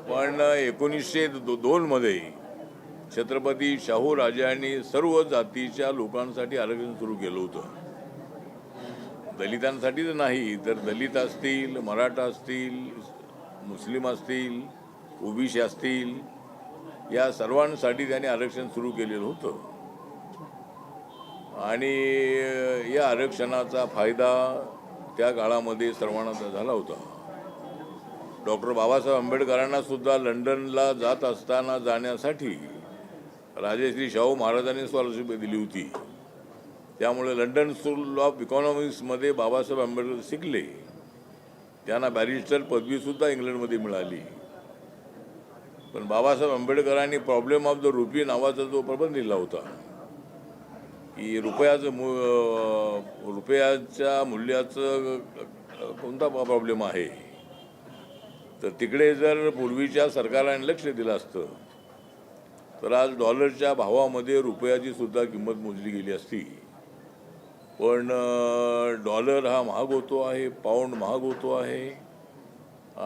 पण 1902 मध्ये छत्रपती शाहू राजांनी सर्व जातीच्या लोकांसाठी आरक्षण सुरू केलं होतं. दलितांसाठीच नाही तर दलित असतील, मराठा असतील, मुस्लिम असतील, ओबीसी असतील, या सर्वांसाठी त्यांनी आरक्षण सुरू केलेलं होतं. आणि या आरक्षणाचा फायदा त्या काळामध्ये सर्वांना झाला होता. डॉक्टर बाबासाहेब आंबेडकरांना सुद्धा लंडनला जात असताना जाण्यासाठी राजश्री शाहू महाराजांनी स्कॉलरशिप दिली होती. त्यामुळे लंडन स्कूल ऑफ इकॉनॉमिक्समध्ये बाबासाहेब आंबेडकर शिकले. त्यांना बॅरिस्टर पदवीसुद्धा इंग्लंडमध्ये मिळाली. पण बाबासाहेब आंबेडकरांनी प्रॉब्लेम ऑफ द रुपी नावाचा जो प्रबंध लिहिला होता की रुपयाच्या मूल्याचं कोणता प्रॉब्लेम आहे, तर तिकडे जर पूर्वीच्या सरकारने लक्ष दिलं असतं तर आज डॉलरच्या भावामध्ये रुपयाची सुद्धा किंमत मोजली गेली असती. पण डॉलर हा महाग होतो आहे, पाऊंड महाग होतो आहे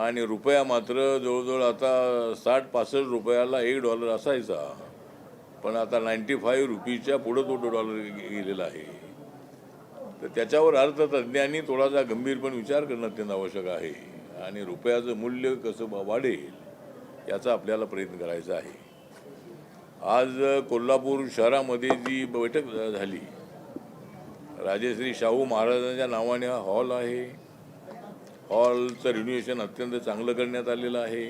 आणि रुपया मात्र जवळजवळ आता 60-65 रुपयाला $1 असायचा, पण आता 95 रुपीच्या पुढं तो डॉलर गेलेला आहे. तर त्याच्यावर अर्थतज्ज्ञांनी थोडासा गंभीरपणे विचार करणं अत्यंत आवश्यक आहे आणि रुपयाचं मूल्य कसं वाढेल याचा आपल्याला प्रयत्न करायचा आहे. आज कोल्हापूर शहरामध्ये जी बैठक झाली, राजश्री शाहू महाराजांच्या नावाने हा हॉल आहे. हॉलचं रिन्युएशन अत्यंत चांगलं करण्यात आलेलं आहे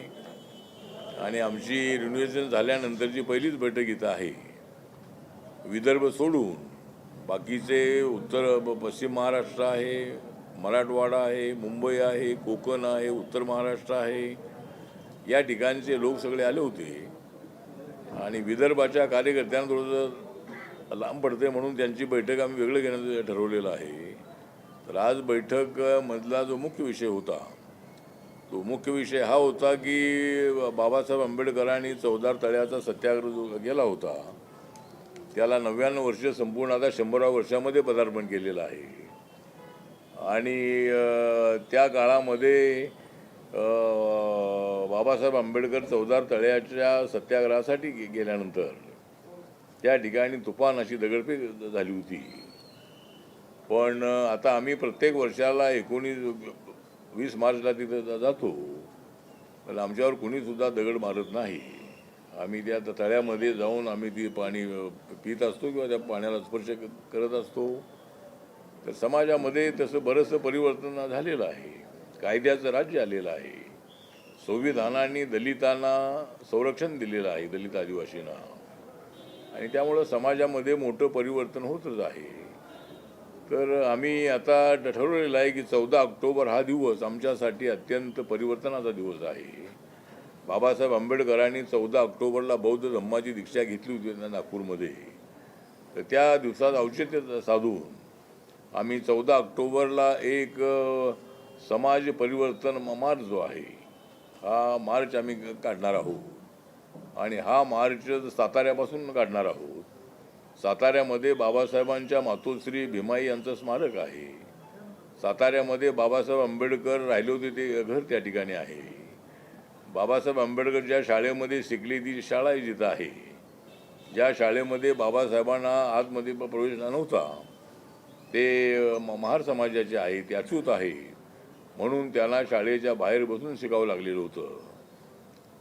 आणि आमची रिन्युएशन झाल्यानंतरची पहिलीच बैठक इथं आहे. विदर्भ सोडून बाकीचे पश्चिम महाराष्ट्र आहे, मराठवाडा आहे, मुंबई आहे, कोकण आहे, उत्तर महाराष्ट्र आहे, या ठिकाणचे लोक सगळे आले होते आणि विदर्भाच्या कार्यकर्त्यांना थोडंसं लांब पडते म्हणून त्यांची बैठक आम्ही वेगळं घेण्याचं ठरवलेलं आहे. तर आज बैठक मधला जो मुख्य विषय होता तो मुख्य विषय हा होता की बाबासाहेब आंबेडकरांनी चौदार तळ्याचा सत्याग्रह जो केला होता त्याला 99 वर्ष संपूर्ण आता 100व्या वर्षामध्ये पदार्पण केलेलं आहे. आणि त्या काळामध्ये बाबासाहेब आंबेडकर चौदार तळ्याच्या सत्याग्रहासाठी गेल्यानंतर त्या ठिकाणी तुफान अशी दगडफेक झाली होती. पण आता आम्ही प्रत्येक वर्षाला 20 मार्चला तिथं जातो, पण आमच्यावर कुणीसुद्धा दगड मारत नाही. आम्ही त्या तळ्यामध्ये जाऊन आम्ही ती पाणी पित असतो किंवा त्या पाण्याला स्पर्श करत असतो. तर समाजामध्ये तसं बरंचसं परिवर्तन झालेलं आहे. कायद्याचं राज्य आलेलं आहे. संविधानाने दलितांना संरक्षण दिलेलं आहे, दलित आदिवासींना, आणि त्यामुळं समाजामध्ये मोठं परिवर्तन होतच आहे. तर आम्ही आता ठरवलेलं आहे की 14 ऑक्टोबर हा दिवस आमच्यासाठी अत्यंत परिवर्तनाचा दिवस आहे. बाबासाहेब आंबेडकरांनी 14 ऑक्टोबरला बौद्ध धम्माची दीक्षा घेतली होती नागपूरमध्ये. तर त्या दिवसात औचित्य साधून आम्ही 14 ऑक्टोबरला एक समाज परिवर्तन मार्च जो आहे हा मार्च आम्ही काढणार आहोत आणि हा मार्च साताऱ्यापासून काढणार आहोत. साताऱ्यामध्ये बाबासाहेबांच्या मातोश्री भीमाई यांचं स्मारक आहे. साताऱ्यामध्ये बाबासाहेब आंबेडकर राहिले होते ते घर त्या ठिकाणी आहे. बाबासाहेब आंबेडकर ज्या शाळेमध्ये शिकली ती शाळा जिथं आहे. ज्या शाळेमध्ये बाबासाहेबांना आतमध्ये प्रवेश नव्हता ते महार समाजाचे आहे, ते अच्युत आहे, म्हणून त्यांना शाळेच्या बाहेर बसून शिकावं लागलेलं होतं.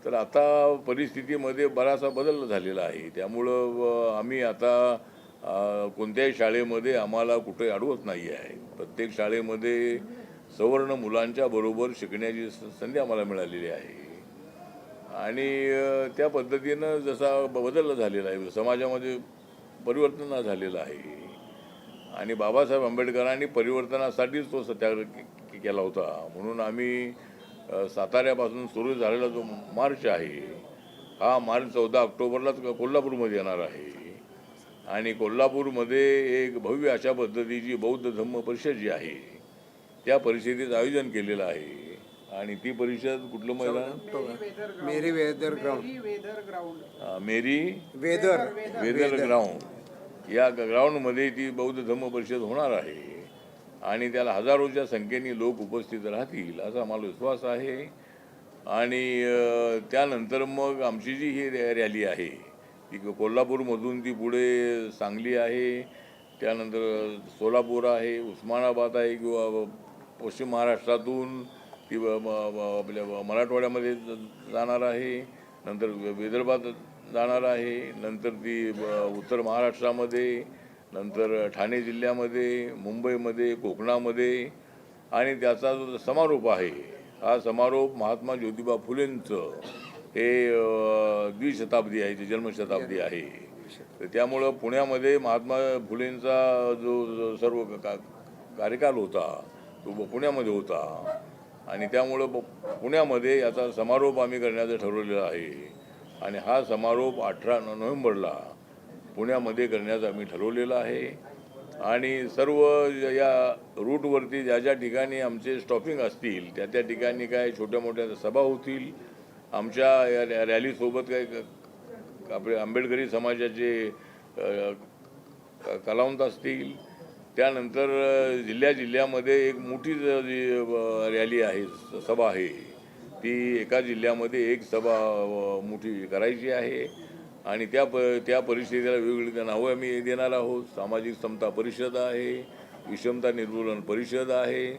तर आता परिस्थितीमध्ये बराचसा बदल झालेला आहे. त्यामुळं आम्ही आता कोणत्याही शाळेमध्ये आम्हाला कुठे अडवत नाही आहे. प्रत्येक शाळेमध्ये सवर्ण मुलांच्या बरोबर शिकण्याची संधी आम्हाला मिळालेली आहे आणि त्या पद्धतीनं जसा बदल झालेला आहे, समाजामध्ये परिवर्तन झालेलं आहे. आणि बाबासाहेब आंबेडकरांनी परिवर्तनासाठीच तो सत्याग्रह केला होता. म्हणून आम्ही साताऱ्यापासून सुरू झालेला जो मार्च आहे हा मार्च 14 ऑक्टोबरलाच कोल्हापूरमध्ये येणार आहे आणि कोल्हापूरमध्ये एक भव्य अशा पद्धतीची बौद्ध धम्म परिषद जी आहे त्या परिषदेचं आयोजन केलेलं आहे. आणि ती परिषद कुठलं मैदान? मेरी वेदर ग्राउंड वेदर ग्राउंड या ग्राउंडमध्ये ती बौद्ध धम्म परिषद होणार आहे आणि त्याला हजारोच्या संख्येने लोक उपस्थित राहतील असा आम्हाला विश्वास आहे. आणि त्यानंतर मग आमची जी ही रॅली आहे ती कोल्हापूरमधून ती पुढे सांगली आहे, त्यानंतर सोलापूर आहे, उस्मानाबाद आहे किंवा पश्चिम महाराष्ट्रातून ती आपल्या मराठवाड्यामध्ये जाणार आहे, नंतर विदर्भात जाणार आहे, नंतर ती उत्तर महाराष्ट्रामध्ये, नंतर ठाणे जिल्ह्यामध्ये, मुंबईमध्ये, कोकणामध्ये, आणि त्याचा जो समारोप आहे हा समारोप महात्मा ज्योतिबा फुलेंचं हे द्विशताब्दी आहे, ती जन्मशताब्दी आहे. तर त्यामुळं पुण्यामध्ये महात्मा फुलेंचा जो सर्व कार्यकाल होता तो पुण्यामध्ये होता, आणि त्यामुळं पुण्यामध्ये याचा समारोप आम्ही करण्याचं ठरवलेलं आहे. आणि हा समारोप 18 नोव्हेंबरला पुण्यामध्ये करण्याचं आम्ही ठरवलेलं आहे. आणि सर्व या रूटवरती ज्या ज्या ठिकाणी आमचे स्टॉपिंग असतील त्या त्या ठिकाणी काय छोट्या मोठ्या सभा होतील. आमच्या या रॅलीसोबत काय आपले आंबेडकरी समाजाचे कलावंत असतील. त्यानंतर जिल्ह्यामध्ये एक मोठी जी रॅली आहे, सभा आहे, ती एका जिल्ह्यामध्ये एक सभा मोठी करायची आहे. आणि त्या परिषदेला वेगवेगळी नावं आम्ही देणार आहोत. सामाजिक समता परिषद आहे, विषमता निर्मूलन परिषद आहे,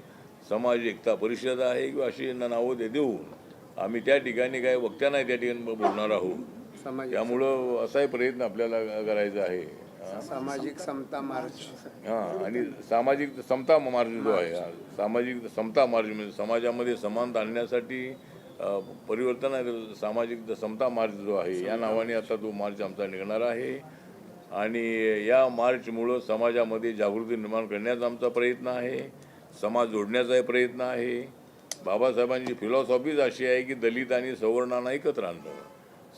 समाज एकता परिषद आहे, किंवा अशी नावं देऊन आम्ही त्या ठिकाणी काय वक्त्यांना त्या ठिकाणी बोलणार आहोत. त्यामुळं असाही प्रयत्न आपल्याला करायचा आहे. सामाजिक समता मार्च. हां, आणि सामाजिक समता मार्च जो आहे, सामाजिक समता मार्च म्हणजे समाजामध्ये समानता आणण्यासाठी परिवर्तन आहे. सामाजिक समता मार्च जो आहे या नावाने आता तो मार्च आमचा निघणार आहे. आणि या मार्चमुळं समाजामध्ये जागृती निर्माण करण्याचा आमचा प्रयत्न आहे, समाज जोडण्याचाही प्रयत्न आहे. बाबासाहेबांची फिलॉसॉफीच अशी आहे की दलित आणि सवर्णांना एकत्र आणणं.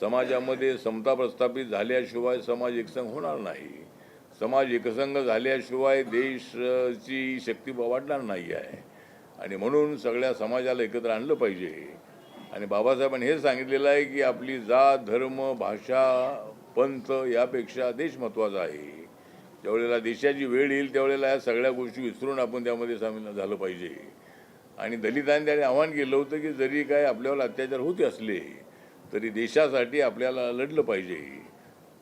समाजामध्ये समता प्रस्थापित झाल्याशिवाय समाज एकसंघ होणार नाही. समाज एकसंघ झाल्याशिवाय देशाची शक्ती वाढणार नाही आहे. आणि म्हणून सगळ्या समाजाला एकत्र आणलं पाहिजे. आणि बाबासाहेबांनी हे सांगितलेलं आहे की आपली जात, धर्म, भाषा, पंथ यापेक्षा देश महत्त्वाचा आहे. ज्यावेळेला देशाची वेळ येईल त्यावेळेला या सगळ्या गोष्टी विसरून आपण त्यामध्ये सामील झालं पाहिजे. आणि दलितांनी त्याने आव्हान केलं होतं की जरी काय आपल्यावर अत्याचार होते असले तरी देशासाठी आपल्याला लढलं पाहिजे.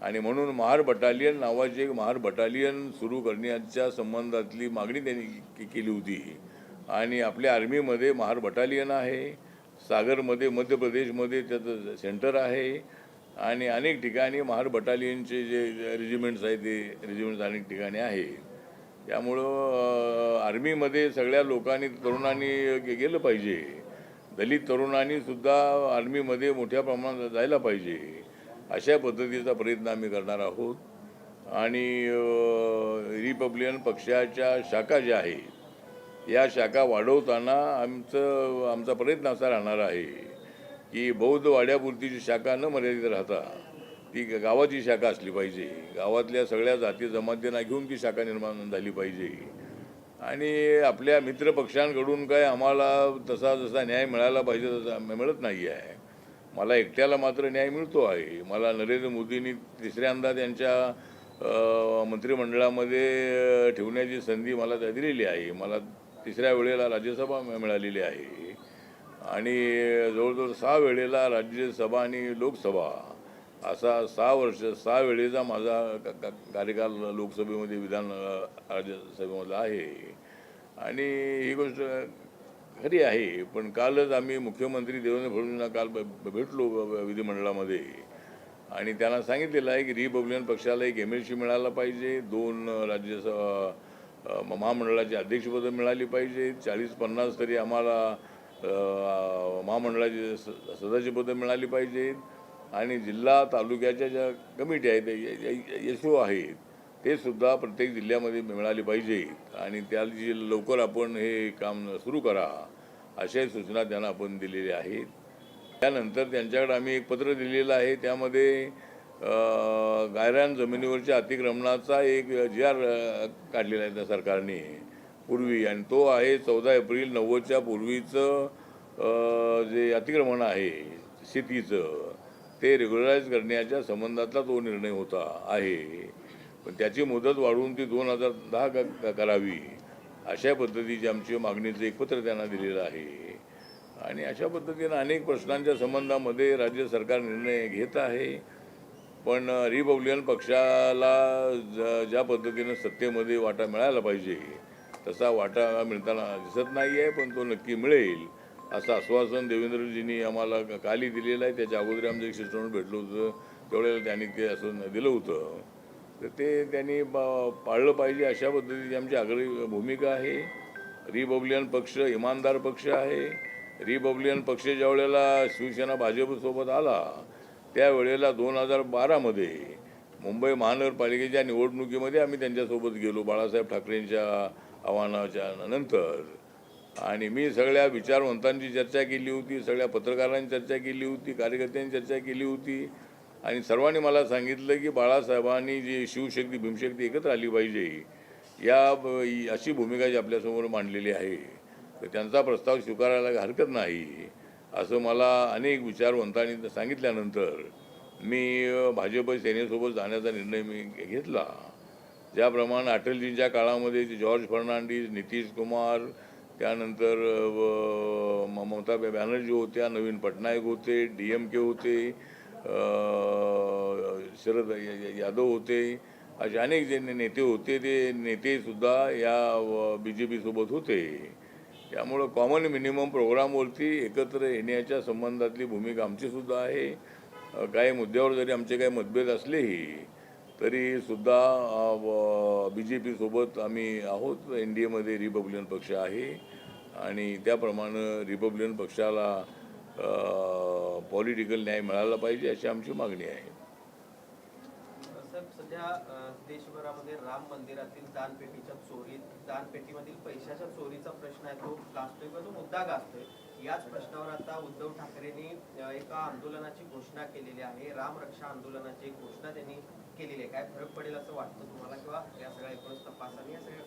आणि म्हणून महार बटालियन नावाचे एक महार बटालियन सुरू करण्याच्या संबंधातली मागणी त्यांनी केली होती. आणि आपल्या आर्मीमध्ये महार बटालियन आहे, सागरमध्ये मध्य प्रदेशमध्ये त्याचं सेंटर आहे, आणि अनेक ठिकाणी महार बटालियनचे जे रेजिमेंट्स आहेत ते रेजिमेंट्स अनेक ठिकाणी आहे. त्यामुळं आर्मीमध्ये सगळ्या लोकांनी, तरुणांनी गेलं पाहिजे. दलित तरुणांनीसुद्धा आर्मीमध्ये मोठ्या प्रमाणात जायला पाहिजे. अशा पद्धतीचा प्रयत्न आम्ही करणार आहोत. आणि रिपब्लिकन पक्षाच्या शाखा ज्या आहेत या शाखा वाढवताना आमचा प्रयत्न असा राहणार आहे की बौद्ध वाड्यापुरतीची शाखा न मर्यादित राहता ती गावाची शाखा असली पाहिजे. गावातल्या सगळ्या जाती जमातींना घेऊन ती शाखा निर्माण झाली पाहिजे. आणि आपल्या मित्रपक्षांकडून काय आम्हाला जसा न्याय मिळाला पाहिजे तसा मिळत नाही आहे. मला एकट्याला मात्र न्याय मिळतो आहे. मला नरेंद्र मोदींनी तिसऱ्यांदा त्यांच्या मंत्रिमंडळामध्ये ठेवण्याची संधी मला दिलेली आहे. मला तिसऱ्या वेळेला राज्यसभा मिळालेली आहे. आणि जवळजवळ 6 वेळेला राज्यसभा आणि लोकसभा असा 6 वेळेचा माझा कार्यकाल लोकसभेमध्ये राज्यसभेमध्ये आहे. आणि ही गोष्ट खरी आहे. पण कालच आम्ही मुख्यमंत्री देवेंद्र फडणवीसांना काल भेटलो विधिमंडळामध्ये, आणि त्यांना सांगितलेलं आहे की रिपब्लिकन पक्षाला एक MLC मिळाला पाहिजे, 2 राज्यसभा महामंडळाची अध्यक्षपदं मिळाली पाहिजेत, 40-50 तरी आम्हाला महामंडळाची सदस्यपदं मिळाली पाहिजेत, आणि जिल्हा तालुक्याच्या ज्या कमिटी आहेत SO आहेत ते सुद्धा प्रत्येक जिल्ह्यामध्ये मिळाली पाहिजेत. आणि त्याची लवकर आपण हे काम सुरू करा अशाही सूचना त्यांना आपण दिलेल्या आहेत. त्यानंतर त्यांच्याकडे आम्ही एक पत्र दिलेलं आहे. त्यामध्ये गायरान जमिनीवरच्या अतिक्रमणाचा एक GR काढलेला आहे त्या सरकारने पूर्वी, आणि तो आहे 14 एप्रिल 90च्या पूर्वीचं जे अतिक्रमण आहे शेतीचं ते रेग्युलराईज करण्याच्या संबंधातला तो निर्णय होता आहे. पण त्याची मुदत वाढवून ती 2010 करावी अशा पद्धतीची आमची मागणीचं एक पत्र त्यांना दिलेलं आहे. आणि अशा पद्धतीनं अनेक प्रश्नांच्या संबंधामध्ये राज्य सरकार निर्णय घेत आहे. पण रिपब्लिकन पक्षाला ज्या पद्धतीनं सत्तेमध्ये वाटा मिळायला पाहिजे तसा वाटा मिळताना दिसत नाही आहे, पण तो नक्की मिळेल असं आश्वासन देवेंद्रजींनी आम्हाला कालही दिलेलं आहे. त्याच्या अगोदर आमचं एक शिष्टमंडळ भेटलं होतं, त्यावेळेला त्यांनी ते असं दिलं होतं. तर ते त्यांनी पाळलं पाहिजे अशा पद्धतीची आमची आग्रही भूमिका आहे. रिपब्लिकन पक्ष इमानदार पक्ष आहे. रिपब्लिकन पक्ष ज्या वेळेला शिवसेना भाजपसोबत आला त्यावेळेला 2012मध्ये मुंबई महानगरपालिकेच्या निवडणुकीमध्ये आम्ही त्यांच्यासोबत गेलो बाळासाहेब ठाकरेंच्या आव्हानाच्या नंतर. आणि मी सगळ्या विचारवंतांची चर्चा केली होती, सगळ्या पत्रकारांची चर्चा केली होती, कार्यकर्त्यांची चर्चा केली होती. आणि सर्वांनी मला सांगितलं की बाळासाहेबांनी जी शिवशक्ती भीमशक्ती एकत्र आली पाहिजे अशी भूमिका जी आपल्यासमोर मांडलेली आहे, तर त्यांचा प्रस्ताव स्वीकारायला हरकत नाही असं मला अनेक विचारवंतांनी सांगितल्यानंतर मी भाजप सेनेसोबत जाण्याचा निर्णय मी घेतला. ज्याप्रमाणे अटलजींच्या काळामध्ये जॉर्ज फर्नांडिस, नितीश कुमार, त्यानंतर ममता बॅनर्जी होत्या, नवीन पटनायक होते, DMK होते, शरद यादव होते, असे अनेक जे नेते होते ते नेतेसुद्धा या BJP सोबत होते. त्यामुळं कॉमन मिनिमम प्रोग्रामवरती एकत्र येण्याच्या संबंधातली भूमिका आमचीसुद्धा आहे. काही मुद्द्यावर जरी आमचे काही मतभेद असलेही तरीसुद्धा BJP सोबत आम्ही आहोत. NDAमध्ये रिपब्लिकन पक्ष आहे आणि त्याप्रमाणे रिपब्लिकन पक्षाला पॉलिटिकल न्याय मिळाला पाहिजे अशी आमची मागणी आहे. सध्या देशभरामध्ये राम मंदिरातील दानपेटीमधील पैशाच्या चोरीचा प्रश्न आहे, तो गाजतोय किंवा तो मुद्दा गाजतोय. याच प्रश्नावर आता उद्धव ठाकरेंनी एका आंदोलनाची घोषणा केलेली आहे. राम रक्षा आंदोलनाची एक घोषणा त्यांनी केलेली आहे. काय फरक पडेल असं वाटतं तुम्हाला, किंवा या सगळ्या एकूणच तपासाने या सगळ्या?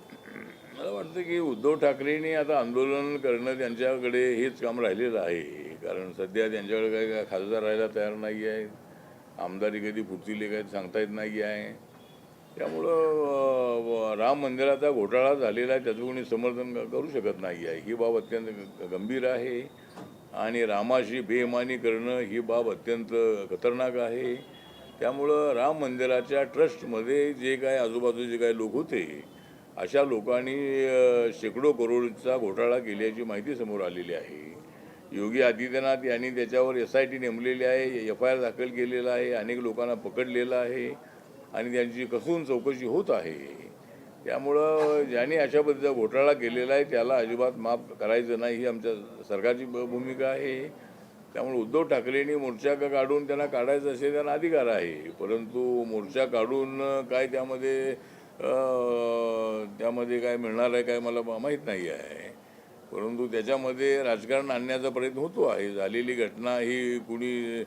मला वाटतं की उद्धव ठाकरेंनी आता आंदोलन करणं त्यांच्याकडे हेच काम राहिलेलं आहे. कारण सध्या त्यांच्याकडे काय खासदार राहायला तयार नाही आहे, आमदारी कधी फुटतील काय सांगता येत नाही आहे. त्यामुळं राम मंदिराचा घोटाळा झालेला आहे त्याचं कोणी समर्थन करू शकत नाही आहे. ही बाब अत्यंत गंभीर आहे आणि रामाशी बेईमानी करणं ही बाब अत्यंत खतरनाक आहे. त्यामुळं राम मंदिराच्या ट्रस्टमध्ये जे काय आजूबाजूचे काही लोक होते अशा लोकांनी शेकडो करोडचा घोटाळा केल्याची माहिती समोर आलेली आहे. योगी आदित्यनाथ यांनी त्याच्यावर SIT नेमलेली आहे, FIR दाखल केलेला आहे, अनेक लोकांना पकडलेलं आहे आणि त्यांची कसून चौकशी होत आहे. त्यामुळं ज्यांनी अशा पद्धतीचा घोटाळा केलेला आहे त्याला अजिबात माफ करायचं नाही ही आमच्या सरकारची भूमिका आहे. त्यामुळे उद्धव ठाकरेंनी मोर्चा काढून त्यांना काढायचं असेल त्यांना अधिकार आहे, परंतु मोर्चा काढून काय त्यामध्ये काय मिळणार आहे काय मला माहीत नाही आहे. परंतु त्याच्यामध्ये राजकारण आणण्याचा प्रयत्न होतो आहे. झालेली घटना ही कुणी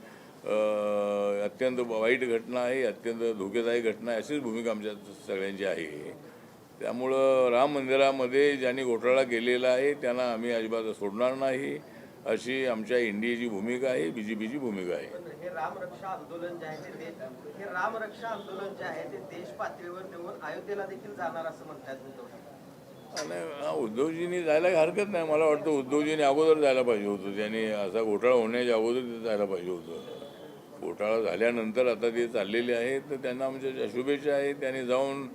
अत्यंत वाईट घटना आहे, अत्यंत धोकेदायक घटना आहे अशीच भूमिका आमच्या सगळ्यांची आहे. त्यामुळं राम मंदिरामध्ये ज्यांनी घोटाळा केलेला आहे त्यांना आम्ही अजिबात सोडणार नाही अशी आमच्या NDAची भूमिका आहे, BJPची भूमिका आहे. हे रामरक्षा आंदोलन जे आहे ते देश पातळीवर नेऊन अयोध्येला देखील जाणार असं म्हणतात उद्धव ठाकरे. आणि उद्धवजींनी जायला हरकत नाही. मला वाटतं उद्धवजींनी अगोदर जायला पाहिजे होतं. त्यांनी असा घोटाळा होण्याच्या अगोदर तिथे जायला पाहिजे होतं. घोटाळा झाल्यानंतर आता ते चाललेले आहेत तर त्यांना आमच्या शुभेच्छा आहेत. त्यांनी जाऊन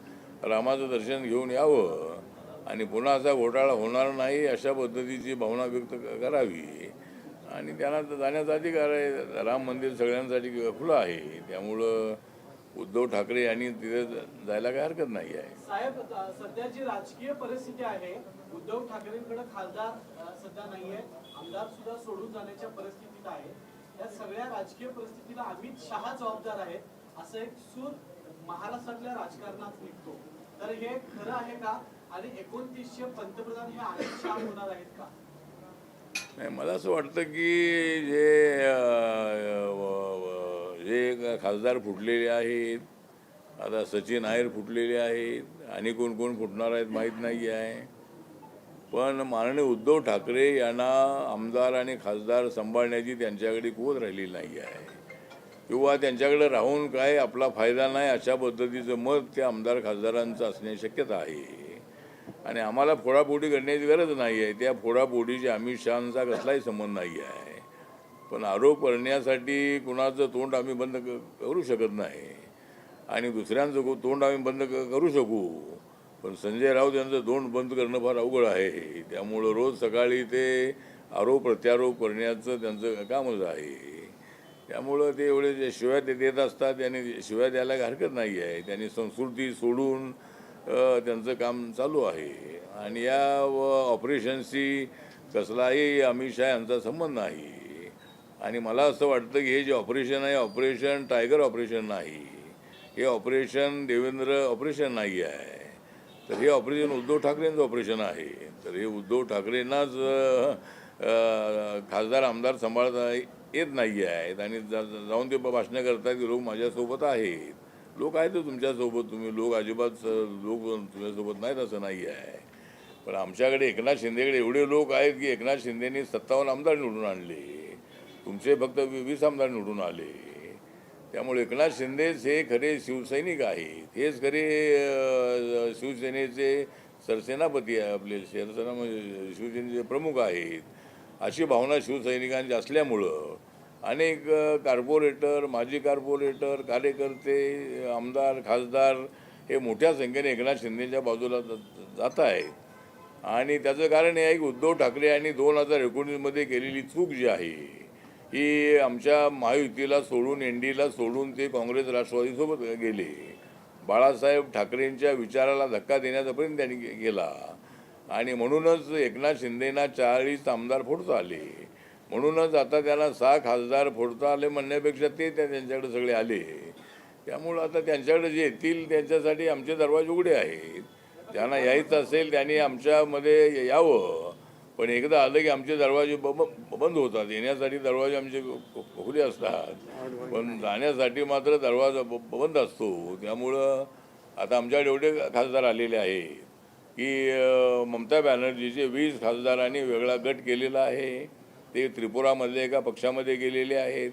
रामाचं दर्शन घेऊन यावं आणि पुन्हा असा घोटाळा होणार नाही अशा पद्धतीची भावना व्यक्त करावी आणि त्यांना जाण्याचा अधिकार आहे. राम मंदिर सगळ्यांसाठी खुलं आहे. त्यामुळं उद्धव ठाकरे यांनी तिथे जायला काही हरकत नाही आहे. साहेब, सध्या जी राजकीय परिस्थिती आहे, उद्धव ठाकरेंकडे खासदार सध्या नाहीये, आमदार सुद्धा सोडून जाण्याच्या परिस्थितीत आहे. या सगळ्या राजकीय परिस्थितीला अमित शहा जबाबदार आहेत असं एक सूर महाराष्ट्रातल्या राजकारणात निघतो. तर हे खरं आहे का आणि 2900 पंतप्रधान हे अमित शहा होणार आहेत का? नाही, मला असं वाटतं की जे खासदार फुटलेले आहेत, आता सचिन अहिर फुटलेले आहेत आणि कोण कोण फुटणार आहेत माहीत नाही आहे. पण माननीय उद्धव ठाकरे यांना आमदार आणि खासदार सांभाळण्याची त्यांच्याकडे कुवत राहिलेली नाही आहे किंवा त्यांच्याकडे राहून काय आपला फायदा नाही अशा पद्धतीचं मत त्या आमदार खासदारांचं असण्याची शक्यता आहे. आणि आम्हाला फोडाफोडी करण्याची गरज नाही आहे. त्या फोडाफोडीशी अमित शहांचा कसलाही संबंध नाही आहे. पण आरोप करण्यासाठी कुणाचं तोंड आम्ही बंद करू शकत नाही आणि दुसऱ्यांचं तोंड आम्ही बंद करू शकू, पण संजय राऊत यांचं तोंड बंद करणं फार अवघड आहे. त्यामुळं रोज सकाळी ते आरोप प्रत्यारोप करण्याचं त्यांचं कामच आहे. त्यामुळं ते एवढे जे शिव्या ते देत असतात, त्यांनी शिव्या द्यायला हरकत नाही आहे. त्यांनी संस्कृती सोडून त्यांचं काम चालू आहे आणि या ऑपरेशनशी कसलाही अमित शहा यांचा संबंध नाही. आणि मला असं वाटतं की हे जे ऑपरेशन आहे, ऑपरेशन टायगर ऑपरेशन नाही, हे ऑपरेशन देवेंद्र ऑपरेशन नाही आहे. तर हे ऑपरेशन उद्धव ठाकरेंचं ऑपरेशन आहे. तर हे उद्धव ठाकरेंनाच खासदार आमदार सांभाळता येत नाही आहेत आणि जाऊन ते भाषणं करतात की लोक माझ्यासोबत आहेत. लोक आहेत तुमच्यासोबत, तुम्ही लोक अजिबात लोक तुमच्यासोबत नाहीत असं नाही आहे. पण आमच्याकडे एकनाथ शिंदेकडे एवढे लोक आहेत की एकनाथ शिंदेनी 57 आमदार निवडून आणले, तुमचे फक्त 20 आमदार निवडून आले. त्यामुळे एकनाथ शिंदेच हे खरे शिवसैनिक आहेत, हेच खरे शिवसेनेचे सरसेनापती आहे, आपले शिवसेना म्हणजे शिवसेनेचे प्रमुख आहेत. अशी भावना शिवसैनिकांची असल्यामुळं अनेक कार्पोरेटर, माजी कार्पोरेटर, कार्यकर्ते, आमदार, खासदार हे मोठ्या संख्येने एकनाथ शिंदेच्या बाजूला जात आहेत. आणि त्याचं कारण हे आहे की उद्धव ठाकरे यांनी 2019मध्ये केलेली चूक जी आहे ही आमच्या महायुतीला सोडून, एनडीला सोडून ते काँग्रेस राष्ट्रवादीसोबत गेले. बाळासाहेब ठाकरेंच्या विचाराला धक्का देण्याचा प्रयत्न त्यांनी केला आणि म्हणूनच एकनाथ शिंदेना 40 आमदार फोडता आले. म्हणूनच आता त्यांना 6 खासदार फोडता आले म्हणण्यापेक्षा ते त्यांच्याकडे सगळे आले. त्यामुळं आता त्यांच्याकडे जे येतील त्यांच्यासाठी आमचे दरवाजे उघडे आहेत. त्यांना यायचं असेल त्यांनी आमच्यामध्ये यावं, पण एकदा आलं की आमचे दरवाजे बंद होतात. येण्यासाठी दरवाजे आमचे खुले असतात, पण जाण्यासाठी मात्र दरवाजा बंद असतो. त्यामुळं आता आमच्याकडे एवढे खासदार आलेले आहेत की ममता बॅनर्जीचे 20 खासदारांनी वेगळा गट केलेला आहे. ते त्रिपुरामधले एका पक्षामध्ये गेलेले आहेत.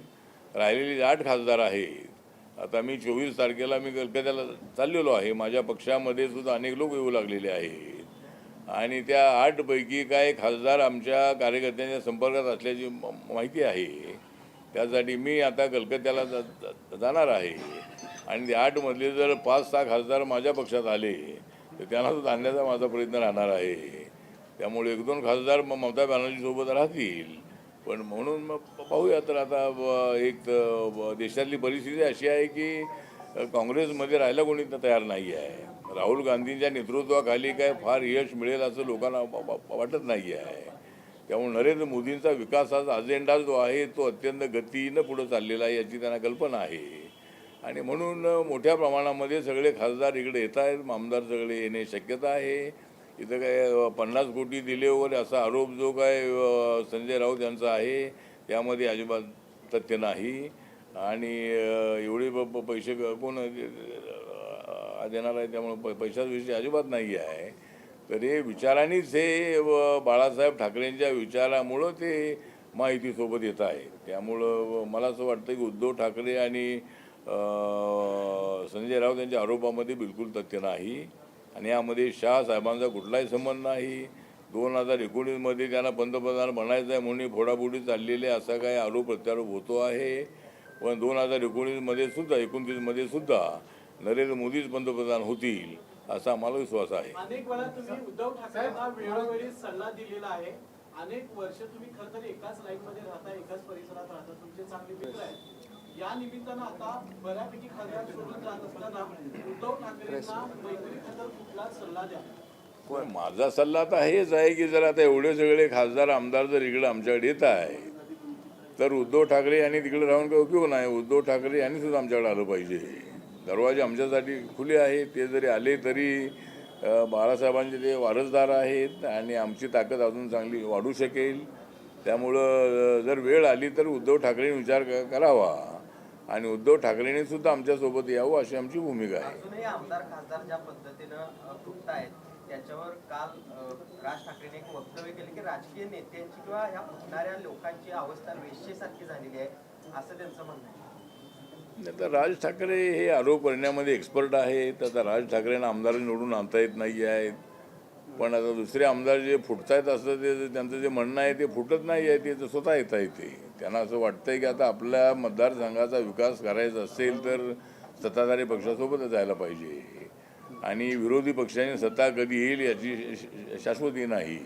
राहिलेले 8 खासदार आहेत. आता मी 24 तारखेला मी कलकत्त्याला चाललेलो आहे. माझ्या पक्षामध्ये सुद्धा अनेक लोक येऊ लागलेले आहेत आणि त्या 8 पैकी काय खासदार आमच्या कार्यकर्त्यांच्या संपर्कात असल्याची माहिती आहे. त्यासाठी मी आता कलकत्त्याला जाणार आहे आणि ते 8 मधले जर 5-6 खासदार माझ्या पक्षात आले तर त्यांना सुद्धा आणण्याचा माझा प्रयत्न राहणार आहे. त्यामुळे 1-2 खासदार ममता बॅनर्जीसोबत राहतील. पण म्हणून मग पाहूया. तर आता एक देशातली परिस्थिती अशी आहे की काँग्रेसमध्ये राहायला कोणी तयार नाही आहे. राहुल गांधींच्या नेतृत्वाखाली काय फार यश मिळेल असं लोकांना वाटत नाही आहे. त्यामुळे नरेंद्र मोदींचा विकासाचा अजेंडा जो आहे तो अत्यंत गतीनं पुढं चाललेला आहे याची त्यांना कल्पना आहे आणि म्हणून मोठ्या प्रमाणामध्ये सगळे खासदार इकडे येत आहेत. आमदार सगळे येणे शक्यता आहे. इथं काय 50 कोटी दिले वगैरे असा आरोप जो काय संजय राऊत यांचा आहे त्यामध्ये अजिबात तथ्य नाही. आणि एवढे पैसे कोण देणार आहे, त्यामुळे पैशाचा विषय अजिबात नाही आहे. तर हे विचारांनीच हे बाळासाहेब ठाकरेंच्या विचारामुळं ते महायुतीसोबत येत आहे. त्यामुळं मला असं वाटतं की उद्धव ठाकरे आणि संजय राऊत यांच्या आरोपामध्ये बिलकुल तथ्य नाही आणि यामध्ये शहा साहेबांचा कुठलाही संबंध नाही. 2019मध्ये त्यांना पंतप्रधान बनायचं आहे म्हणून फोडाफोडी चाललेले असा काही आरोप प्रत्यारोप होतो आहे. पण 2019मध्ये सुद्धा 29मध्ये सुद्धा नरेंद्र मोदीच पंतप्रधान होतील असा आम्हाला विश्वास आहे. अनेक वेळा तुम्ही उद्धव ठाकरेंना वेळोवेळी सल्ला दिलेला आहे. अनेक वर्ष तुम्ही खरं तर एकाच लाईनमध्ये राहता, एकाच परिसरात राहता, तुमचे चांगले मित्र आहेत. या निमित्तानं आता बऱ्यापैकी खासदार सोडून जात असताना उद्धव ठाकरेंना मैत्री खातर कुठला सल्ला द्या? पण माझा सल्ला तर हेच आहे की जर आता एवढे सगळे खासदार आमदार जर इकडे आमच्याकडे येत आहे तर उद्धव ठाकरे यांनी तिकडे राहून काही उपयोग नाही. उद्धव ठाकरे यांनी सुद्धा आमच्याकडे आलं पाहिजे. दरवाजे आमच्यासाठी खुले आहेत. ते जरी आले तरी बाळासाहेबांचे ते वारसदार आहेत आणि आमची ताकद अजून चांगली वाढू शकेल. त्यामुळं जर वेळ आली तर उद्धव ठाकरेंनी विचार करावा आणि उद्धव ठाकरेंनी सुद्धा आमच्यासोबत यावं अशी आमची भूमिका आहे. अजूनही आमदार खासदार ज्या पद्धतीनं फुटतायत त्याच्यावर काल राज ठाकरेंनी एक वक्तव्य केले की राजकीय नेत्यांची किंवा ह्या फुटणाऱ्या लोकांची अवस्था वेश्येसारखी झालेली आहे असं त्यांचं म्हणणं आहे. आता राज ठाकरे हे आरोप करण्यामध्ये एक्सपर्ट आहेत. आता राज ठाकरेंना आमदार निवडून आणता येत नाही आहेत. पण आता दुसरे आमदार जे फुटतायत असं ते त्यांचं जे म्हणणं आहे ते फुटत नाही आहे, ते स्वतः येत आहे. ते त्यांना असं वाटतंय की आता आपल्या मतदारसंघाचा विकास करायचा असेल तर सत्ताधारी पक्षासोबतच जायला पाहिजे आणि विरोधी पक्षाने सत्ता कधी येईल याची शाश्वती नाही.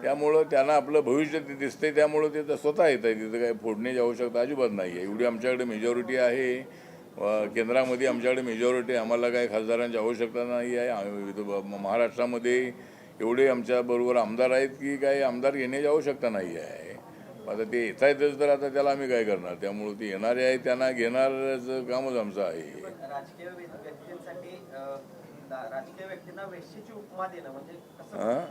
त्यामुळं त्यांना आपलं भविष्य ते दिसतंय, त्यामुळं ते स्वतः येत आहे. तिथं काही फोडण्याची आवश्यकता अजिबात नाही आहे. एवढी आमच्याकडे मेजॉरिटी आहे, केंद्रामध्ये आमच्याकडे मेजॉरिटी, आम्हाला काही खासदारांची आवश्यकता नाही आहे. महाराष्ट्रामध्ये एवढे आमच्याबरोबर आमदार आहेत की काही आमदार येण्याची आवश्यकता नाही आहे. आता ते येत आहेतच तर आता त्याला आम्ही काय करणार. त्यामुळे ते येणारे आहेत त्यांना घेणारचं कामच आमचं आहे. पण राजकीय व्यक्तींसाठी राजकीय व्यक्तींना वेश्येची उपमा देणं म्हणजे कसं?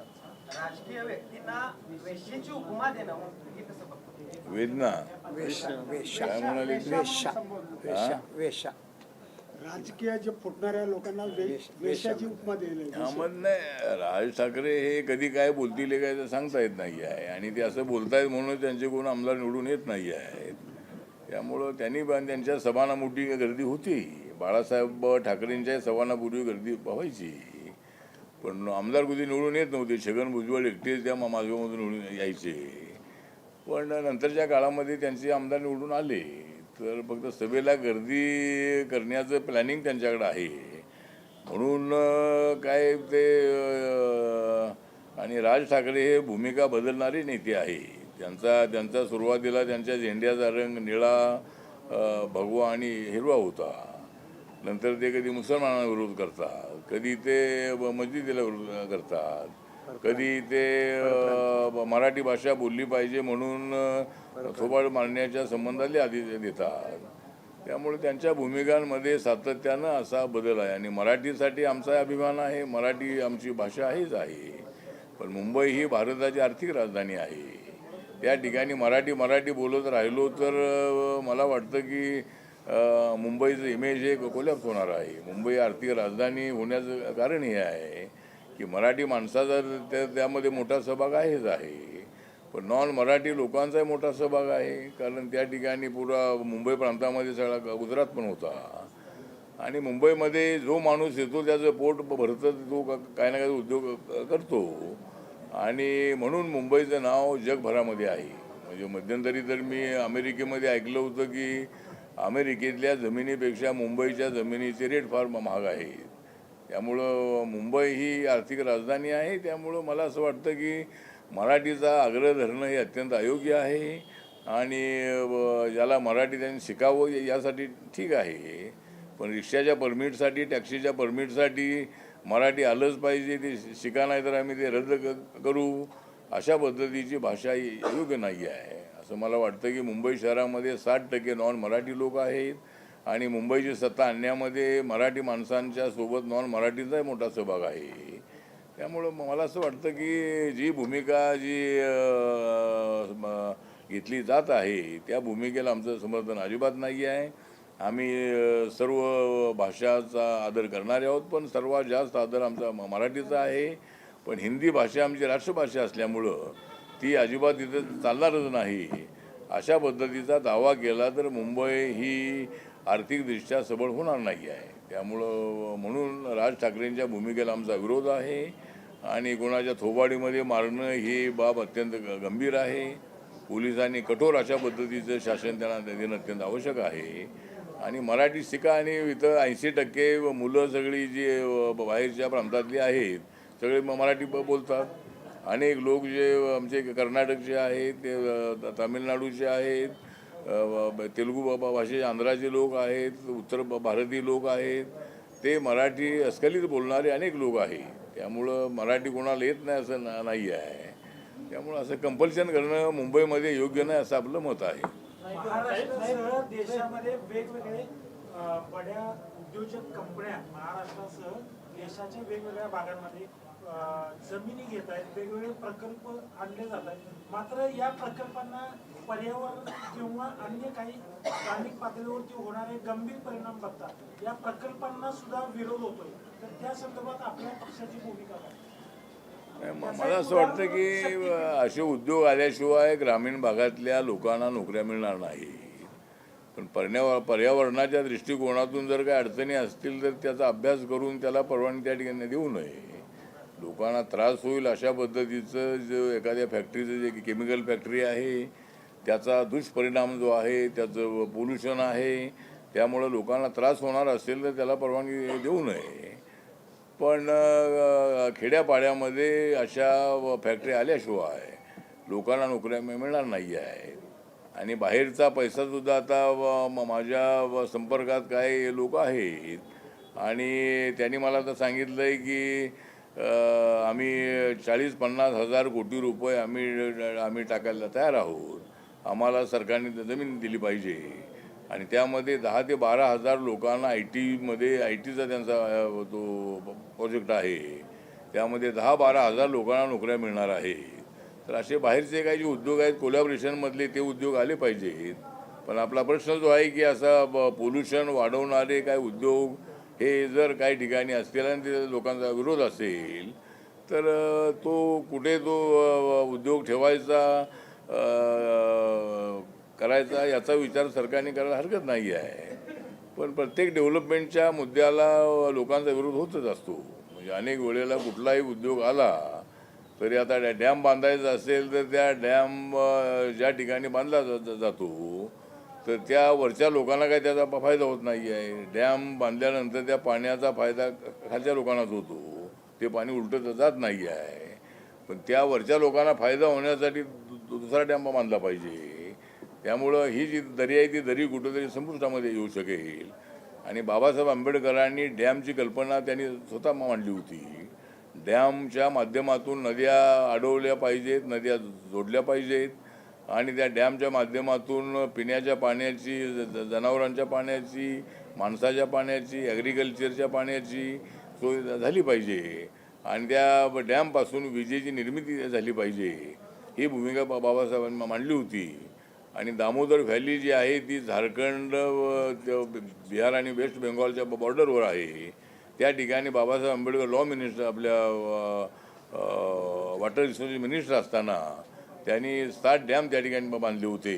राजकीय व्यक्तींना वेश्येची उपमा देणं हे कसं बघतो? वेदना वेश्या वेश्या काय म्हणाले? वेश्या वेश्या वेश्या राजकीय जे फुटणाऱ्या लोकांना वेशाची उपमा दिली. त्यामध्ये नाही, राज ठाकरे हे कधी काय बोलतील हे काय तर सांगता येत नाही आहे आणि ते असं बोलतायत म्हणून त्यांचे कोण आमदार निवडून येत नाही आहेत. त्यामुळं त्यांनी त्यांच्या सभांना मोठी गर्दी होती. बाळासाहेब ठाकरेंच्या सभांना पूर्वी गर्दी व्हायची, पण आमदार कधी निवडून येत नव्हते. छगन भुजबळ एकटेच त्या माध्यमातून निवडून यायचे, पण नंतरच्या काळामध्ये त्यांचे आमदार निवडून आले. तर फक्त सभेला गर्दी करण्याचं प्लॅनिंग त्यांच्याकडे आहे म्हणून काय ते. आणि राज ठाकरे हे भूमिका बदलणारे नेते आहे. त्यांचा सुरुवातीला त्यांच्या झेंड्याचा रंग निळा, भगवा आणि हिरवा होता. नंतर ते कधी मुसलमानांना विरोध करतात, कधी ते मस्जिदीला विरोध करतात, कधी ते मराठी भाषा बोलली पाहिजे म्हणून थोबाड मारण्याच्या संबंधाला आधी देतात. त्यामुळे त्यांच्या भूमिकांमध्ये सातत्यानं असा बदल आहे आणि मराठीसाठी आमचा अभिमान आहे. मराठी आमची भाषा आहेच आहे, पण मुंबई ही भारताची आर्थिक राजधानी आहे. त्या ठिकाणी मराठी बोलत राहिलो तर मला वाटतं की मुंबईचं इमेज हे कोलॅप्स होणार आहे. मुंबई आर्थिक राजधानी होण्याचं कारण हे आहे की मराठी माणसाचा त्यामध्ये मोठा सहभाग आहेच आहे, पण नॉन मराठी लोकांचाही मोठा सहभाग आहे. कारण त्या ठिकाणी पुरा मुंबई प्रांतामध्ये सगळा गुजरात पण होता आणि मुंबईमध्ये जो माणूस येतो त्याचं पोट भरतं, तो काही ना काही उद्योग करतो आणि म्हणून मुंबईचं नाव जगभरामध्ये आहे. म्हणजे मध्यंतरी तर मी अमेरिकेमध्ये ऐकलं होतं की अमेरिकेतल्या जमिनीपेक्षा मुंबईच्या जमिनीचे रेट फार महाग आहेत. त्यामुळं मुंबई ही आर्थिक राजधानी आहे. त्यामुळं मला असं वाटतं की मराठीचा आग्रह धरणं हे अत्यंत अयोग्य आहे आणि ज्याला मराठी त्यांनी शिकावं यासाठी ठीक आहे, पण रिक्षाच्या परमिटसाठी, टॅक्सीच्या परमिटसाठी मराठी आलंच पाहिजे, ते शिका नाही तर आम्ही ते रद्द करू, अशा पद्धतीची भाषा योग्य नाही आहे असं मला वाटतं. की मुंबई शहरामध्ये 60% नॉन मराठी लोक आहेत आणि मुंबईची सत्ता आणण्यामध्ये मराठी माणसांच्या सोबत नॉन मराठीचाही मोठा सहभाग आहे. त्यामुळं मला असं वाटतं की जी भूमिका घेतली जात आहे त्या भूमिकेला आमचं समर्थन अजिबात नाही आहे. आम्ही सर्व भाषाचा आदर करणारे आहोत, पण सर्वात जास्त आदर आमचा मराठीचा आहे. पण हिंदी भाषा आमची राष्ट्रभाषा असल्यामुळं ती अजिबात तिथं चालणारच नाही. अशा पद्धतीचा दावा केला तर मुंबई ही आर्थिकदृष्ट्या सबळ होणार नाही आहे. त्यामुळं म्हणून राज ठाकरेंच्या भूमिकेला आमचा विरोध आहे आणि कोणाच्या थोबाडीमध्ये मारणं ही बाब अत्यंत गंभीर आहे. पोलिसांनी कठोर अशा पद्धतीचं शासन त्यांना देणं अत्यंत आवश्यक आहे आणि मराठी शिका. आणि इथं 80% मुलं सगळी जी बाहेरच्या प्रांतातली आहेत सगळे मराठी बोलतात. अनेक लोक जे आमचे कर्नाटकचे आहेत, ते तामिळनाडूचे आहेत, तेलुगू भाषेचे आंध्राचे लोक आहेत, उत्तर भारतीय लोक आहेत, ते मराठी अस्खलित बोलणारे अनेक लोक आहेत. त्यामुळं मराठी कोणाला येत नाही असं नाही आहे. त्यामुळं असं कंपल्शन करणं मुंबईमध्ये योग्य नाही असं आपलं मत आहे. महाराष्ट्रासह देशामध्ये वेगवेगळे बड्या उद्योजक कंपन्या महाराष्ट्रासह देशाच्या वेगवेगळ्या भागांमध्ये जमिनी घेत आहेत, वेगवेगळे प्रकल्प आणले जात आहेत. मात्र या प्रकल्पांना पर्यावरण किंवा अन्य काही स्थानिक पातळीवरती होणारे गंभीर परिणाम बघतात. या प्रकल्पांना सुद्धा विरोध होतोय, तर त्या संदर्भात आपल्या पक्षाची भूमिका काय? मला असं वाटतं की असे उद्योग आल्याशिवाय ग्रामीण भागातल्या लोकांना नोकऱ्या मिळणार नाही. पण पर्यावरणाच्या दृष्टिकोनातून जर काही अडचणी असतील तर त्याचा अभ्यास करून त्याला परवानगी त्या ठिकाणी देऊ नये. लोकांना त्रास होईल अशा पद्धतीचं जो एखाद्या फॅक्टरीचं जे केमिकल फॅक्टरी आहे त्याचा दुष्परिणाम जो आहे, त्याचं पोल्युशन आहे, त्यामुळं लोकांना त्रास होणार असेल तर त्याला परवानगी देऊ नये. पण खेड्यापाड्यामध्ये अशा फॅक्टरी आल्याशिवाय लोकांना नोकऱ्या मिळणार नाही आहे. आणि बाहेरचा पैसासुद्धा आता माझ्या संपर्कात काही लोक आहेत आणि त्यांनी मला तर सांगितलं आहे की आम्ही 40-50 हजार कोटी रुपये आम्ही टाकायला तयार आहोत. आम्हाला सरकारने जमीन दिली पाहिजे आणि त्यामध्ये 10 ते 12 हजार लोकांना आय टीचा त्यांचा तो प्रोजेक्ट आहे. त्यामध्ये 10-12 हजार लोकांना नोकऱ्या मिळणार आहेत. तर असे बाहेरचे काही जे उद्योग आहेत कोलॅबोरेशनमधले ते उद्योग आले पाहिजेत. पण आपला प्रश्न जो आहे की असा पोल्युशन वाढवणारे काय उद्योग हे जर काही ठिकाणी असतील आणि ते लोकांचा विरोध असेल तर कुठे तो उद्योग ठेवायचा करायचा याचा विचार सरकारने करायला हरकत नाही आहे. पण प्रत्येक डेव्हलपमेंटच्या मुद्द्याला लोकांचा विरोध होतच असतो. म्हणजे अनेक वेळेला कुठलाही उद्योग आला तरी आता डॅम बांधायचा असेल तर त्या डॅम ज्या ठिकाणी बांधला जातो तर त्या वरच्या लोकांना काही त्याचा फायदा होत नाही आहे. डॅम बांधल्यानंतर त्या पाण्याचा फायदा खालच्या लोकांनाच होतो. ते पाणी उलटत जात नाही आहे. पण त्या वरच्या लोकांना फायदा होण्यासाठी दुसरा डॅम बांधला पाहिजे. त्यामुळं ही जी दरी आहे ती दरी कुठंतरी संपुष्टामध्ये येऊ शकेल. आणि बाबासाहेब आंबेडकरांनी डॅमची कल्पना त्यांनी स्वतः मांडली होती. डॅमच्या माध्यमातून नद्या अडवल्या पाहिजेत, नद्या जोडल्या पाहिजेत आणि त्या डॅमच्या माध्यमातून पिण्याच्या पाण्याची, जनावरांच्या पाण्याची, माणसाच्या पाण्याची, ॲग्रिकल्चरच्या पाण्याची सोय झाली पाहिजे आणि त्या डॅमपासून विजेची निर्मिती झाली पाहिजे. ही भूमिका बाबासाहेबांनी मांडली होती. आणि दामोदर व्हॅली जी आहे ती झारखंड, बिहार आणि वेस्ट बेंगॉलच्या बॉर्डरवर आहे. त्या ठिकाणी बाबासाहेब आंबेडकर लॉ मिनिस्टर, आपल्या वॉटर रिसोर्स मिनिस्टर असताना त्यांनी 7 डॅम त्या ठिकाणी बांधले होते.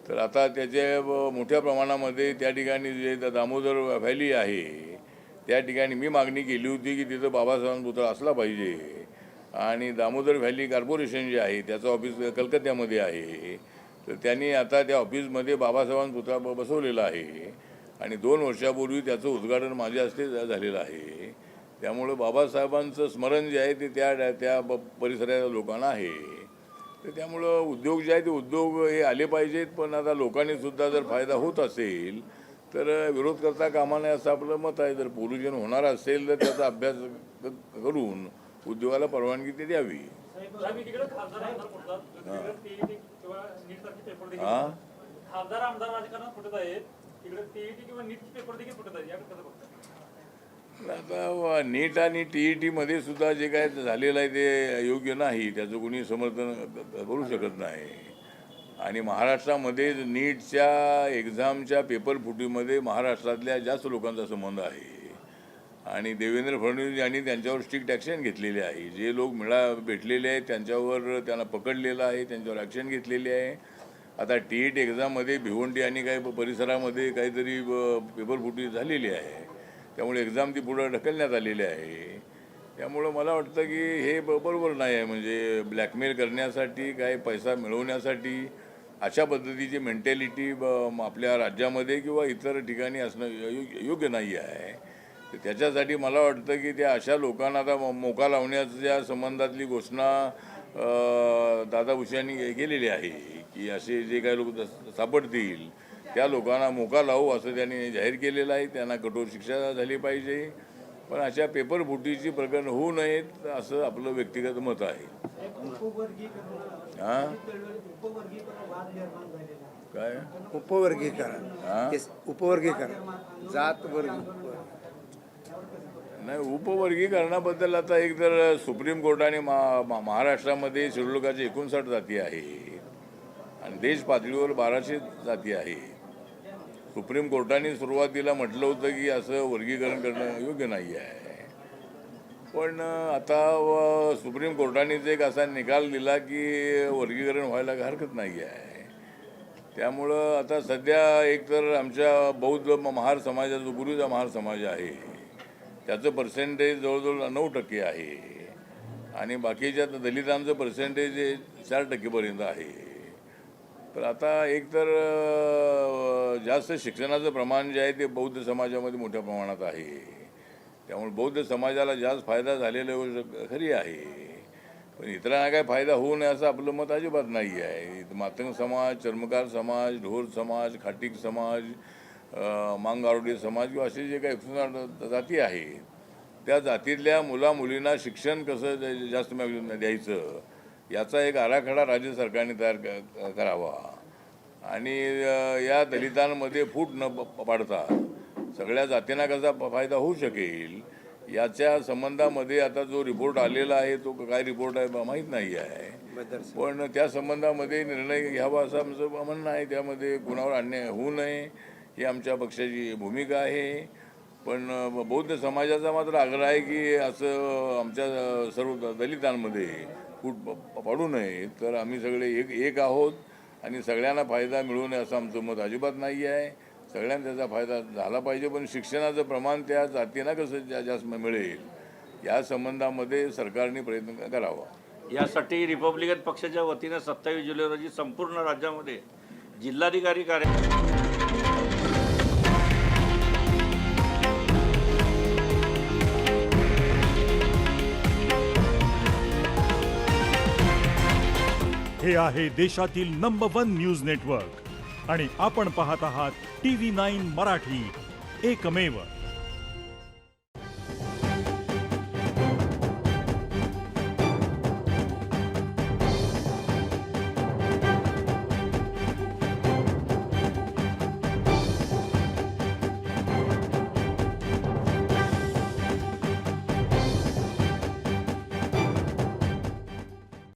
तर आता त्याचे मोठ्या प्रमाणामध्ये त्या ठिकाणी जे दामोदर व्हॅली आहे त्या ठिकाणी मी मागणी केली होती की तिथं बाबासाहेबांचा पुतळा असला पाहिजे. आणि दामोदर व्हॅली कॉर्पोरेशन जे आहे त्याचं ऑफिस कलकत्त्यामध्ये आहे. तर त्यांनी आता त्या ऑफिसमध्ये बाबासाहेबांचा पुतळा बसवलेला आहे आणि 2 वर्षापूर्वी त्याचं उद्घाटन माझ्या हस्ते झालेलं आहे. त्यामुळं बाबासाहेबांचं स्मरण जे आहे ते त्या परिसराच्या लोकांना आहे. तर त्यामुळं उद्योग जे आहे ते उद्योग हे आले पाहिजेत. पण आता लोकांनीसुद्धा जर फायदा होत असेल तर विरोध करता कामा नये असं आपलं मत आहे. जर पोल्युशन होणार असेल तर त्याचा अभ्यास करून उद्योगाला परवानगी ते द्यावी. खासदार आमदार राजकारणात फुटत आहेत. तिकडे टीईटी किंवा नीटचे पेपर देखील फुटत आहेत. याकडे कसं बघताय? आता नीट आणि TET मध्ये सुद्धा जे काय झालेलं आहे ते योग्य नाही. त्याचं कोणी समर्थन करू शकत नाही. आणि महाराष्ट्रामध्ये नीटच्या एक्झामच्या पेपर फुटीमध्ये महाराष्ट्रातल्या जास्त लोकांचा संबंध आहे. आणि देवेंद्र फडणवीस यांनी त्यांच्यावर स्ट्रिक्ट ॲक्शन घेतलेली आहे. जे लोक भेटलेले आहेत त्यांच्यावर त्यांना पकडलेलं आहे, त्यांच्यावर ॲक्शन घेतलेली आहे. आता TET एक्झाममध्ये भिवंडी आणि काही परिसरामध्ये काहीतरी पेपर फुटी झालेली आहे. त्यामुळे एक्झाम ती पुढं ढकलण्यात आलेली आहे. त्यामुळं मला वाटतं की हे बरोबर नाही आहे. म्हणजे ब्लॅकमेल करण्यासाठी, काय पैसा मिळवण्यासाठी अशा पद्धतीची मेंटॅलिटी आपल्या राज्यामध्ये किंवा इतर ठिकाणी असणं योग्य नाही आहे. तर त्याच्यासाठी मला वाटतं की त्या अशा लोकांना आता मोका लावण्याच्या संबंधातली घोषणा दादा भुसे यांनी केलेली आहे की असे जे काही लोक सापडतील त्या लोकांना मोका लावू असं त्यांनी जाहीर केलेलं आहे. त्यांना कठोर शिक्षा झाली पाहिजे. पण अशा पेपर फुटीची प्रकरण होऊ नयेत असं आपलं व्यक्तिगत मत आहे. हां काय उपवर्गीकरण जात वर्ग नाही, उपवर्गीकरणाबद्दल आता एक तर सुप्रीम कोर्टाने महाराष्ट्रामध्ये शेड्यूलकाचे 59 जाती आहे आणि देश पातळीवर 1200 जाती आहे. सुप्रीम कोर्टाने सुरुवातीला म्हटलं होतं की असं वर्गीकरण करणं योग्य नाही आहे. पण आता सुप्रीम कोर्टानेच एक असा निकाल दिला की वर्गीकरण व्हायला हरकत नाही आहे. त्यामुळं आता सध्या एकतर आमच्या बौद्ध महार समाजाचा, पूर्वीचा महार समाज आहे त्याचं पर्सेंटेज जवळजवळ 9% आहे आणि बाकीच्या दलितांचं पर्सेंटेज 4% आहे. तर आता एकतर जास्त शिक्षणाचं प्रमाण जे आहे ते बौद्ध समाजामध्ये मोठ्या प्रमाणात आहे. त्यामुळे बौद्ध समाजाला जास्त फायदा झालेला गोष्ट खरी आहे. पण इतरांना काय फायदा होऊ नये असं आपलं मत अजिबात नाही आहे. मातंग समाज, चर्मकार समाज, ढोर समाज, खाटीक समाज, मांगारोडी समाज किंवा असे जे काही जाती आहेत त्या जातीतल्या मुलींना शिक्षण कसं जास्त द्यायचं याचा एक आराखडा राज्य सरकारने तयार करावा आणि या दलितांमध्ये फूट न पाडता सगळ्या जातींना कसा फायदा होऊ शकेल याच्या संबंधामध्ये आता जो रिपोर्ट आलेला आहे तो काय रिपोर्ट आहे माहीत नाही आहे, पण त्या संबंधामध्ये निर्णय घ्यावा असं आमचं म्हणणं आहे. त्यामध्ये कुणावर अन्याय होऊ नये ही आमच्या पक्षाची भूमिका आहे. पण बौद्ध समाजाचा मात्र आग्रह आहे की असं आमच्या सर्व दलितांमध्ये फूट पाडू नये. तर आम्ही सगळे एक आहोत आणि सगळ्यांना फायदा मिळू नये असं आमचं मत अजिबात नाही आहे. सगळ्यांना त्याचा फायदा झाला पाहिजे, पण शिक्षणाचं प्रमाण त्या जातींना कसं जास्त मिळेल या संबंधामध्ये सरकारने प्रयत्न करावा. यासाठी रिपब्लिकन पक्षाच्या वतीनं 27 जुलै रोजी संपूर्ण राज्यामध्ये जिल्हाधिकारी कार्यालय हे आहे देशातील नंबर 1 न्यूज नेटवर्क आणि आपण पाहत आहात TV9 मराठी, एकमेव.